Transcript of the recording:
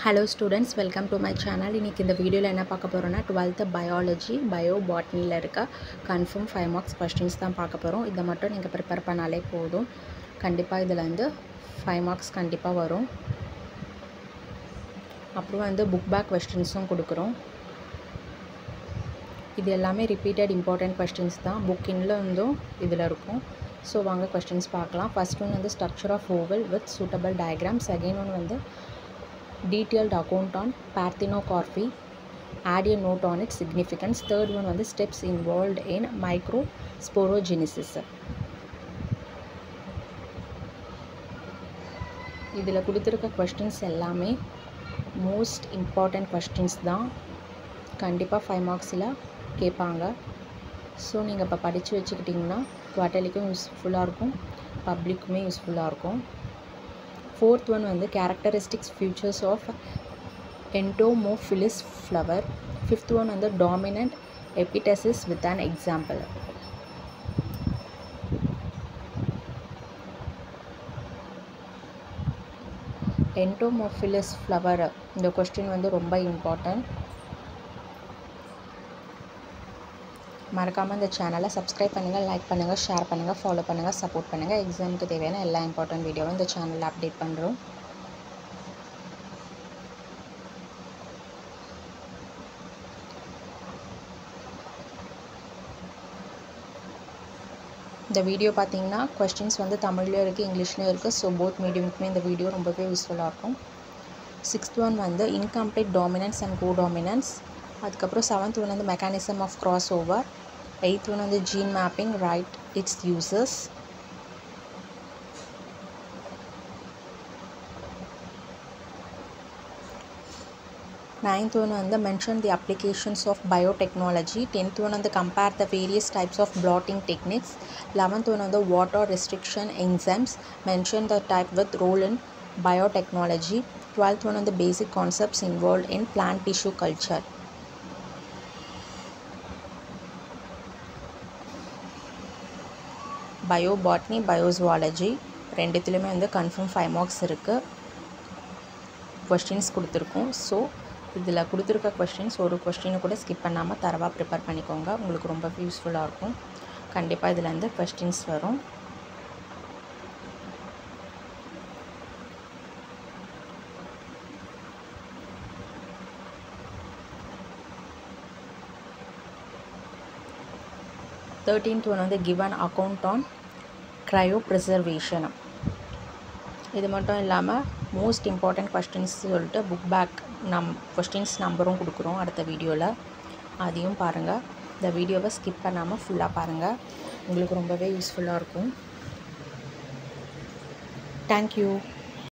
Hello students, welcome to my channel. இன்னைக்கு இந்த வீடியோல என்ன பார்க்க போறோம்னா 12th biology biobotanyல இருக்க confirm 5 marks questions தான் பார்க்க போறோம். இத மட்டும் நீங்க prepare பண்ணாலே போதும். கண்டிப்பா இதுல இருந்து 5 marks கண்டிப்பா வரும். அப்புறம் வந்து book back questionsம் கொடுக்கிறோம். இது எல்லாமே repeated important questions தான். book inல இருந்தும் இதுல இருக்கும். So வாங்க questions பார்க்கலாம். First one வந்து structure of oval with suitable diagrams. Second one வந்து detailed account on parthenocarpy, add a note on its significance. Third one வந்து steps involved in microsporogenesis. இதில் கொடுத்துருக்க questions எல்லாமே most important questions தான். கண்டிப்பாக 5 marksல கேட்பாங்க. ஸோ நீங்கள் இப்போ படித்து வச்சுக்கிட்டிங்கன்னா குவார்ட்டர்லிக்கும் யூஸ்ஃபுல்லாக இருக்கும், பப்ளிக்குமே யூஸ்ஃபுல்லாக இருக்கும். Fourth one வந்து characteristics features of entomophilous flower. Fifth one வந்து dominant epitasis with an example. entomophilous flower இந்த question வந்து ரொம்ப important. மறக்காமல் இந்த சேனலை சப்ஸ்கிரைப் பண்ணுங்கள், லைக் பண்ணுங்கள், ஷேர் பண்ணுங்கள், ஃபாலோ பண்ணுங்கள், சப்போர்ட் பண்ணுங்கள். எக்ஸாமுக்கு தேவையான எல்லா இம்பார்ட்டன்ட் வீடியோவும் இந்த சேனலில் அப்டேட் பண்ணுறோம். இந்த வீடியோ பார்த்தீங்கன்னா கொஸ்டின்ஸ் வந்து தமிழ்லையும் இருக்குது, இங்கிலீஷ்லையும் இருக்குது. ஸோ போத் மீடியமுக்குமே இந்த வீடியோ ரொம்பவே யூஸ்ஃபுல்லாக இருக்கும். 6th one வந்து இன்கம்ப்ளீட் டாமினன்ஸ் அண்ட் கோடாமினன்ஸ். அதுக்கப்புறம் 7th one வந்து mechanism of cross over. 8th one வந்து gene mapping, write its uses. 9th one வந்து mention the applications of biotechnology. 10th one வந்து compare the various types of blotting techniques. 11th one வந்து what are restriction enzymes, mention the type with role in biotechnology. 12th one வந்து basic concepts involve in plant tissue culture. Biobotany, biozoology ரெண்டுத்துலேயுமே வந்து confirm 5 marks இருக்குது. Questions கொடுத்துருக்கோம். So இதில் கொடுத்துருக்க questions ஒரு கொஸ்டினை கூட ஸ்கிப் பண்ணாமல் தரவாக ப்ரிப்பேர் பண்ணிக்கோங்க. உங்களுக்கு ரொம்ப யூஸ்ஃபுல்லாக இருக்கும். கண்டிப்பாக இதில் இருந்து கொஸ்டின்ஸ் வரும். தேர்ட்டீன்த் ஒன் வந்து give an account on cryo preservation. இது மட்டும் இல்லாமல் மோஸ்ட் இம்பார்ட்டண்ட் கொஸ்டின்ஸ் சொல்லிட்டு புக் பேக் கொஸ்டின்ஸ் நம்பரும் கொடுக்குறோம் அடுத்த வீடியோவில். அதையும் பாருங்கள். இந்த வீடியோவை ஸ்கிப் பண்ணாமல் ஃபுல்லாக பாருங்கள், உங்களுக்கு ரொம்பவே யூஸ்ஃபுல்லாக இருக்கும். தேங்க்யூ.